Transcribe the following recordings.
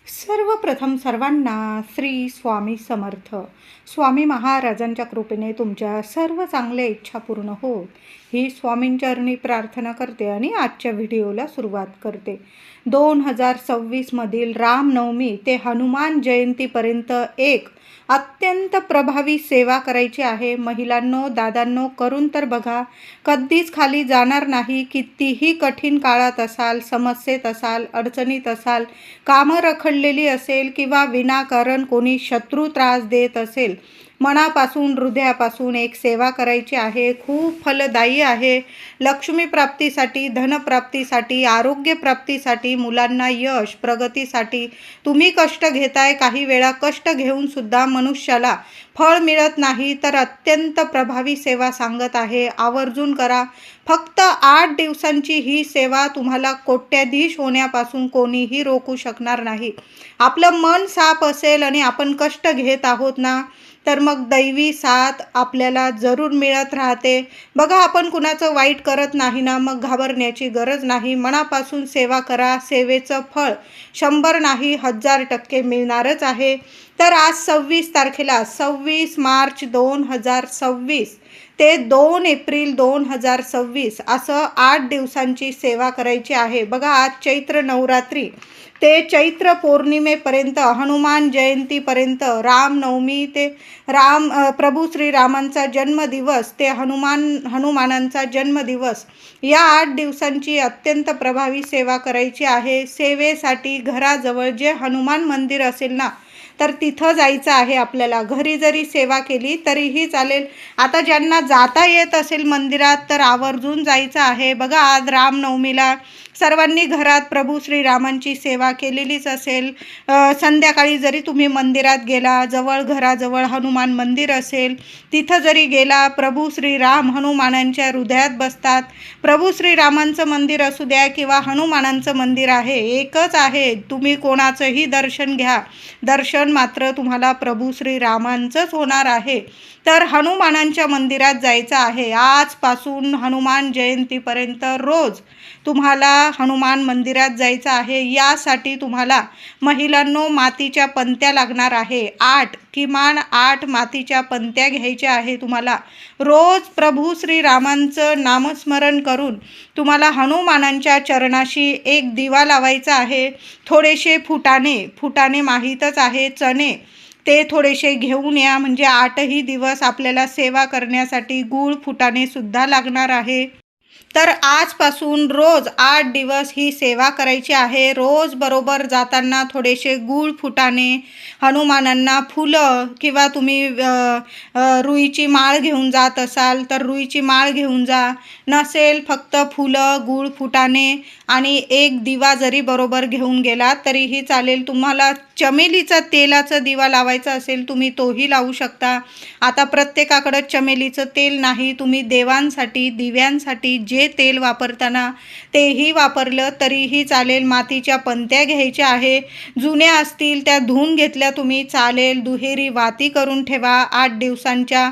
सर्वप्रथम सर्वांना श्री स्वामी समर्थ. स्वामी महाराजांच्या कृपेने तुमच्या सर्व चांगल्या इच्छा पूर्ण होत ही स्वामींचरणी प्रार्थना करते आणि आजच्या व्हिडिओला सुरुवात करते. 2026 रामनवमी ते हनुमान जयंतीपर्यंत एक अत्यंत प्रभावी सेवा करायची आहे. महिलांनो, दादांनो, करून तर बघा, कधीच खाली जाणार नाही. कितीही कठीण काळात असाल, समस्येत असाल, अडचणीत असाल, कामं रखडलेली असेल किंवा विनाकारण कोणी शत्रू त्रास देत असेल, मनापासून हृदयापासून एक सेवा करायची आहे. खूप फलदायी आहे. लक्ष्मी प्राप्तीसाठी, धनप्राप्तीसाठी, आरोग्य प्राप्तीसाठी, मुलांना यश प्रगतीसाठी तुम्ही कष्ट घेताय. काही वेळा कष्ट घेऊन सुद्धा मनुष्याला फळ मिळत नाही, तर अत्यंत प्रभावी सेवा सांगत आहे. आवर्जून करा. फक्त 8 दिवसांची ही सेवा तुम्हाला कोट्याधीश होण्यापासून कोणीही रोखू शकणार नाही. आपलं मन साफ असेल आणि आपण कष्ट घेत आहोत ना, तर मग दैवी साथ आपल्याला जरूर मिळत राहते. बघा, आपण कुणाचं वाईट करत नाही ना, मग घाबरण्याची गरज नाही. मनापासून सेवा करा. सेवेचं फळ 100 नाही 1000% मिळणारच आहे. तर आज 26 तारखेला 26 मार्च 2026 ते 2 एप्रिल 2026 असं 8 दिवसांची सेवा करायची आहे. बघा, आज चैत्र नवरात्री ते चैत्र पौर्णिमेपर्यंत, हनुमान जयंतीपर्यंत, रामनवमी ते प्रभू श्रीरामांचा जन्मदिवस ते हनुमानांचा जन्मदिवस, या 8 दिवसांची अत्यंत प्रभावी सेवा करायची आहे. सेवेसाठी घराजवळ जे हनुमान मंदिर असेल ना, तर तिथं जायचं आहे आपल्याला. घरी जरी सेवा केली तरीही चालेल. आता ज्यांना जाता येत असेल मंदिरात, तर आवर्जून जायचं आहे. बघा, आज रामनवमीला सर्वांनी घरात प्रभू श्रीरामांची सेवा केलेलीच असेल. संध्याकाळी जरी तुम्ही मंदिरात गेला, घराजवळ हनुमान मंदिर असेल, तिथं जरी गेला, प्रभू श्रीराम हनुमानांच्या हृदयात बसतात. प्रभू श्रीरामांचं मंदिर असू द्या किंवा हनुमानांचं मंदिर आहे, एकच आहे. तुम्ही कोणाचंही दर्शन घ्या, दर्शन मात्र तुम्हाला प्रभू श्रीरामांचंच होणार आहे. तर हनुमानांच्या मंदिरात जायचं आहे. आजपासून हनुमान जयंतीपर्यंत रोज तुम्हाला हनुमान मंदिरात जायचं आहे. यासाठी तुम्हाला महिलांनो मातीच्या पंत्या लागणार आहे. किमान 8 मातीच्या पंत्या घ्यायच्या आहे तुम्हाला. रोज प्रभू श्रीरामांचं नामस्मरण करून तुम्हाला हनुमानांच्या चरणाशी एक दिवा लावायचा आहे. थोडेसे फुटाणे माहीतच आहे, चणे, ते थोडेसे घेऊन या. म्हणजे 8ही दिवस आपल्याला सेवा करण्यासाठी गूळ फुटाणे सुद्धा लागणार आहे. तर आजपासून रोज 8 दिवस ही सेवा करायची आहे. रोज बरोबर जाताना थोडेसे गूळ फुटाणे, हनुमानांना फुलं, किंवा तुम्ही रुईची माळ घेऊन जात असाल तर रुईची माळ घेऊन जा. नसेल फक्त फुलं, गूळ फुटाणे आणि एक दिवा जरी बरोबर घेऊन गेला तरीही चालेल. तुम्हाला चमेलीचा तेलाचा दिवा लावायचा असेल, तुम्ही तोही लावू शकता. आता प्रत्येकाकडं चमेलीचं तेल नाही. तुम्ही देवांसाठी, दिव्यांसाठी जे तेल वापरताना तेही वापरलं तरीही चालेल. मातीच्या पंत्या घ्यायच्या आहे. जुन्या असतील त्या धुवून घेतल्या तुम्ही चालेल. दुहेरी वाती करून ठेवा 8 दिवसांच्या.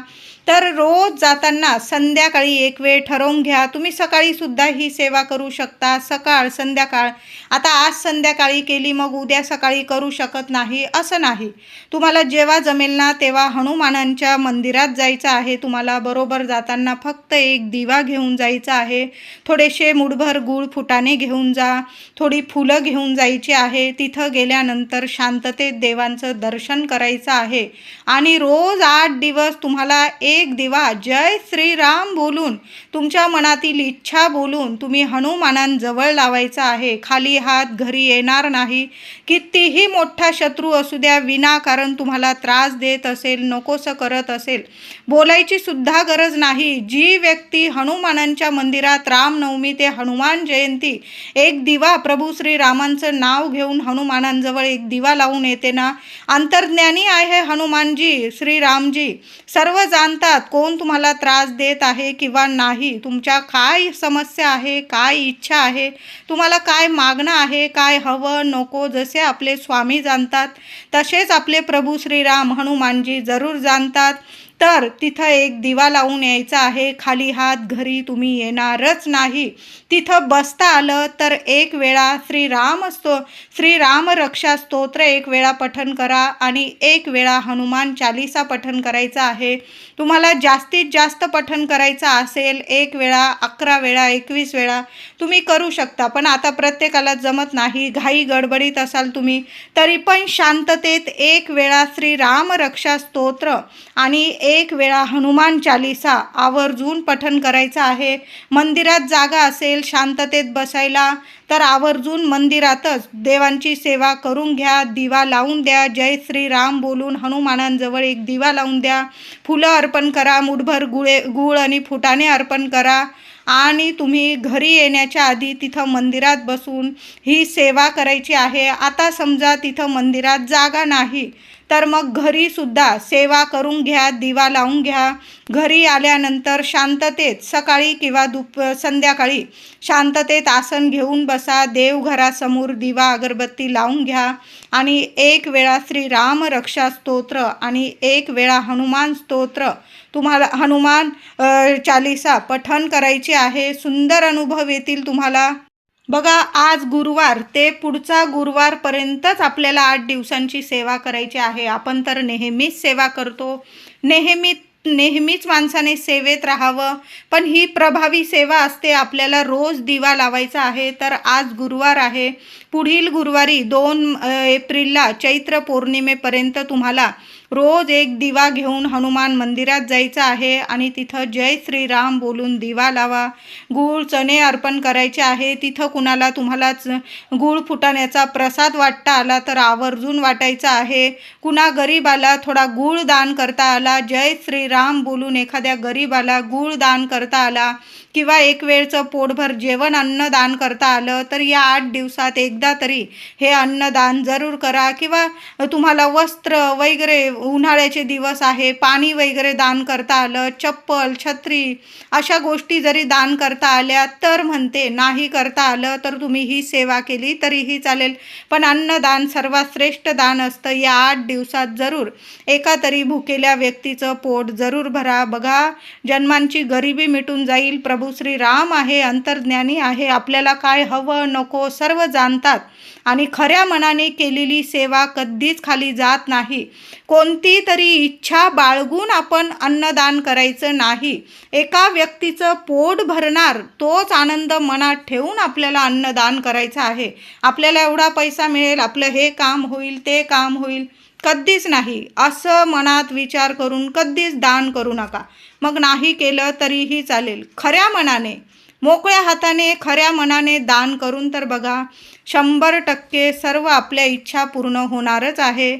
तर रोज जाताना संध्याकाळी एक वेळ ठरवून घ्या. तुम्ही सकाळी सुद्धा ही सेवा करू शकता, सकाळ संध्याकाळ. आता आज संध्याकाळी केली, मग उद्या सकाळी करू शकत नाही असं नाही. तुम्हाला जेव्हा जमेल ना तेव्हा हनुमानांच्या मंदिरात जायचं आहे. तुम्हाला बरोबर जाताना फक्त एक दिवा घेऊन जायचा आहे. थोडेसे मुठभर गूळ फुटाणे घेऊन जा. थोडी फुलं घेऊन जायची आहे. तिथं गेल्यानंतर शांततेत देवांचं दर्शन करायचं आहे. आणि रोज 8 दिवस तुम्हाला एक दिवा जय श्रीराम बोलून, तुमच्या मनातील इच्छा बोलून तुम्ही हनुमानांजवळ लावायचा आहे. खाली हात घरी येणार नाही. कितीही मोठा शत्रू असू द्या, विनाकारण तुम्हाला त्रास देत असेल, नकोसं करत असेल, बोलायची सुद्धा गरज नाही. जी व्यक्ती हनुमानांच्या मंदिरात रामनवमी ते हनुमान जयंती एक दिवा प्रभू श्रीरामांचं नाव घेऊन हनुमानांजवळ एक दिवा लावून येते ना, अंतर्ज्ञानी आहे हनुमानजी, श्रीरामजी, सर्व जाणतात कोण तुम्हाला त्रास देत आहे किंवा नाही, तुमच्या काय समस्या आहे, काय इच्छा आहे, तुम्हाला काय मागणं आहे, काय हवं नको. जसे आपले स्वामी जाणतात तसेच आपले प्रभू श्रीराम हनुमानजी जरूर जाणतात. तर तिथं एक दिवा लावून यायचा आहे. खाली हात घरी तुम्ही येणारच नाही. तिथं बसता आलं तर एक वेळा श्रीराम रक्षा स्तोत्र एक वेळा पठण करा आणि एक वेळा हनुमान चालीसा पठण करायचा आहे. तुम्हाला जास्तीत जास्त पठण करायचं असेल 1 वेळा, 11 वेळा, 21 वेळा तुम्ही करू शकता. पण आता प्रत्येकाला जमत नाही, घाई गडबडीत असाल तुम्ही, तरी पण शांततेत 1 वेळा श्रीराम रक्षा स्तोत्र आणि 1 वेळा हनुमान चालीसा आवर्जून पठण करायचं आहे. मंदिरात जागा असेल शांततेत बसायला तर आवर्जून मंदिरातच देवांची सेवा करून घ्या. दिवा लावून द्या, जय श्रीराम बोलून हनुमानांजवळ एक दिवा लावून द्या. फुलं अर्पण करा, मुठभर गूळ आणि फुटाणे अर्पण करा आणि तुम्ही घरी येण्याच्या आधी तिथं मंदिरात बसून ही सेवा करायची आहे. आता समजा तिथं मंदिरात जागा नाही तर मग घरीसुद्धा सेवा करून घ्या, दिवा लावून घ्या. घरी आल्यानंतर शांततेत सकाळी किंवा संध्याकाळी शांततेत आसन घेऊन बसा. देवघरासमोर दिवा अगरबत्ती लावून घ्या आणि 1 वेळा श्रीराम रक्षा स्तोत्र आणि 1 वेळा हनुमान स्तोत्र तुम्हाला हनुमान चालीसा पठण करायची आहे. सुंदर अनुभव येतील तुम्हाला. बघा, आज गुरुवार ते पुढचा गुरुवारपर्यंतच आपल्याला 8 दिवसांची सेवा करायची आहे. आपण तर नेहमीच सेवा करतो, नेहमीच माणसाने सेवेत राहावं, पण ही प्रभावी सेवा असते. आपल्याला रोज दिवा लावायचा आहे. तर आज गुरुवार आहे. पुढील गुरुवारी 2 एप्रिलला चैत्र पौर्णिमेपर्यंत तुम्हाला रोज एक दिवा घेऊन हनुमान मंदिरात जायचं आहे आणि तिथं जय श्रीराम बोलून दिवा लावा. गूळ चणे अर्पण करायचे आहे. तिथं कुणाला तुम्हालाच गूळ फुटाण्याचा प्रसाद वाटता आला तर आवर्जून वाटायचा आहे. कुणा गरीबाला थोडा गूळ दान करता आला, जय श्रीराम बोलून एखाद्या गरीबाला गूळ दान करता आला किंवा एक वेळचं पोटभर जेवण अन्नदान करता आलं तर या 8 दिवसात एकदा तरी हे अन्नदान जरूर करा. किंवा तुम्हाला वस्त्र वगैरे, उन्हाळ्याचे दिवस आहे, पाणी वगैरे दान करता आलं, चप्पल, छत्री अशा गोष्टी जरी दान करता आल्या तर म्हणते. नाही करता आलं तर तुम्ही ही सेवा केली तरीही चालेल, पण अन्नदान सर्वात श्रेष्ठ दान असतं. या 8 दिवसात जरूर एका तरी भुकेल्या व्यक्तीचं पोट जरूर भरा. बघा, जन्मांची गरिबी मिटून जाईल. प्रभू श्रीराम आहे, अंतर्ज्ञानी आहे, आपल्याला काय हवं नको सर्व जाणतात आणि खऱ्या मनाने केलेली सेवा कधीच खाली जात नाही. कोणती तरी इच्छा बाळगून आपण अन्नदान करायचं नाही. एका व्यक्तीचं पोट भरणार तोच आनंद मनात ठेवून आपल्याला अन्नदान करायचं आहे. आपल्याला एवढा पैसा मिळेल, आपलं हे काम होईल, ते काम होईल, कधीच नाही. असं मनात विचार करून कधीच दान करू नका. मग नाही केलं तरीही चालेल. खऱ्या मनाने, मोकळ्या हाताने, खऱ्या मनाने दान करून तर बघा, 100% सर्व आपल्या इच्छा पूर्ण होणारच आहे.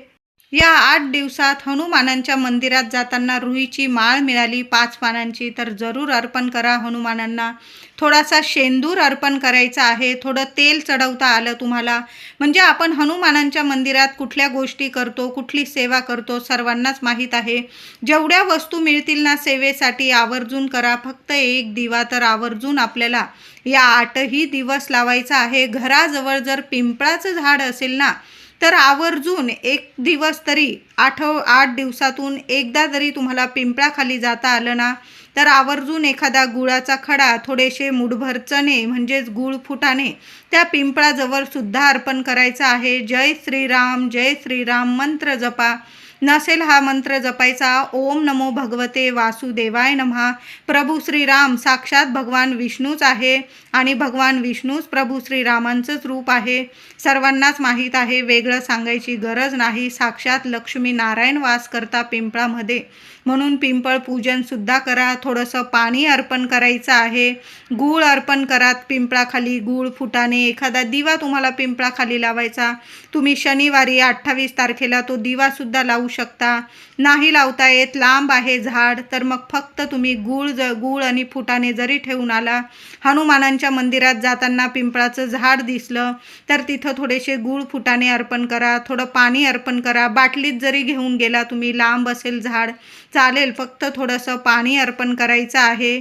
या 8 दिवसात हनुमानांच्या मंदिरात जाताना रुईची माळ मिळाली 5 पानांची तर जरूर अर्पण करा हनुमानांना. थोडासा शेंदूर अर्पण करायचा आहे. थोडं तेल चढवता आलं तुम्हाला, म्हणजे आपण हनुमानांच्या मंदिरात कुठल्या गोष्टी करतो, कुठली सेवा करतो सर्वांनाच माहीत आहे. जेवढ्या वस्तू मिळतील ना सेवेसाठी आवर्जून करा. फक्त एक दिवा तर आवर्जून आपल्याला या 8ही दिवस लावायचा आहे. घराजवळ जर पिंपळाचं झाड असेल ना तर आवर्जून एक दिवस तरी 8 दिवसातून एकदा जरी तुम्हाला पिंपळाखाली जाता आलं ना तर आवर्जून एखादा गुळाचा खडा, थोडेसे मुठभर चणे म्हणजेच गूळ फुटाणे त्या पिंपळाजवळ सुद्धा अर्पण करायचा आहे. जय श्रीराम मंत्र जपा. नसेल हा मंत्र जपायचा, ओम नमो भगवते वासुदेवाय नमः. प्रभू श्रीराम साक्षात भगवान विष्णूच आहे आणि भगवान विष्णूच प्रभू श्रीरामांचंच रूप आहे. सर्वांनाच माहीत आहे, वेगळं सांगायची गरज नाही. साक्षात लक्ष्मी नारायण वास करता पिंपळामध्ये, म्हणून पिंपळ पूजनसुद्धा करा. थोडंसं पाणी अर्पण करायचं आहे. गूळ अर्पण करा पिंपळाखाली, गूळ फुटाणे. एखादा दिवा तुम्हाला पिंपळाखाली लावायचा, तुम्ही शनिवारी 28 तारखेला तो दिवासुद्धा लावू शकता. नाही लावता येत, लांब आहे झाड, तर मग फक्त तुम्ही गूळ आणि फुटाणे जरी ठेवून आला. हनुमानांच्या मंदिरात जाताना पिंपळाचं झाड दिसलं तर तिथं थोडेसे गूळ फुटाणे अर्पण करा, थोडं पाणी अर्पण करा. बाटलीत जरी घेऊन गेला तुम्ही, लांब असेल झाड चालेल, फक्त थोडंसं पाणी अर्पण करायचं आहे.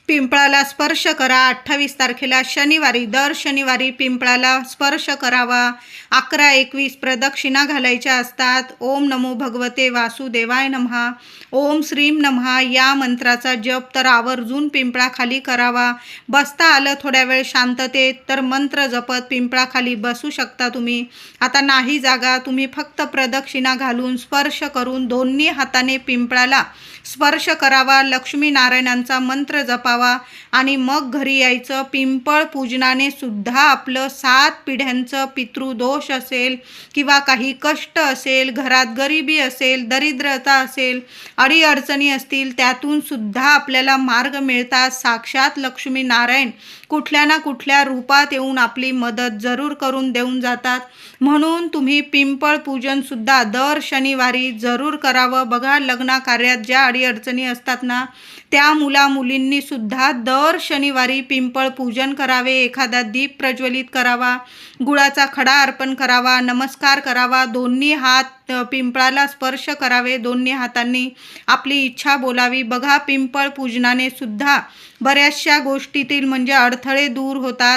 पिंपळाला स्पर्श करा. 28 तारखेला शनिवारी, दर शनिवारी पिंपळाला स्पर्श करावा. 11-21 प्रदक्षिणा घालायच्या असतात. ओम नमो भगवते वासुदेवाय नमः, ओम श्रीम नमः या मंत्राचा जप तर आवर्जून पिंपळाखाली करावा. बसता आलं थोड्या वेळ शांततेत तर मंत्र जपत पिंपळाखाली बसू शकता तुम्ही. आता नाही जागा, तुम्ही फक्त प्रदक्षिणा घालून स्पर्श करून दोन्ही हाताने पिंपळाला स्पर्श करावा. लक्ष्मीनारायणांचा मंत्र जपावा आणि मग घरी यायचं. पिंपळ पूजनाने सुद्धा आपलं 7 पिढ्यांचं पितृदोष असेल किंवा काही कष्ट असेल, घरात गरिबी असेल, दरिद्रता असेल, अडीअडचणी असतील, त्यातून सुद्धा आपल्याला मार्ग मिळतात. साक्षात लक्ष्मीनारायण कुठल्या ना कुठल्या रूपात येऊन आपली मदत जरूर करून देऊन जातात. म्हणून तुम्ही पिंपळ पूजन सुद्धा दर शनिवारी जरूर करावं. बघा, लग्न कार्यात ज्या अडीअडचणी असतात ना, त्या मुलींनी सुद्धा दर शनिवारी पिंपळ पूजन करावे. एखादा दीप प्रज्वलित करावा, गुळाचा खडा अर्पण करावा, नमस्कार करावा, दोन्ही हात पिंपळाला स्पर्श करावे, दोन्ही हातांनी आपली इच्छा बोलावी. बघा, पिंपळ पूजनाने सुद्धा बऱ्याचशा गोष्टीतील म्हणजे अडथळे दूर होतात.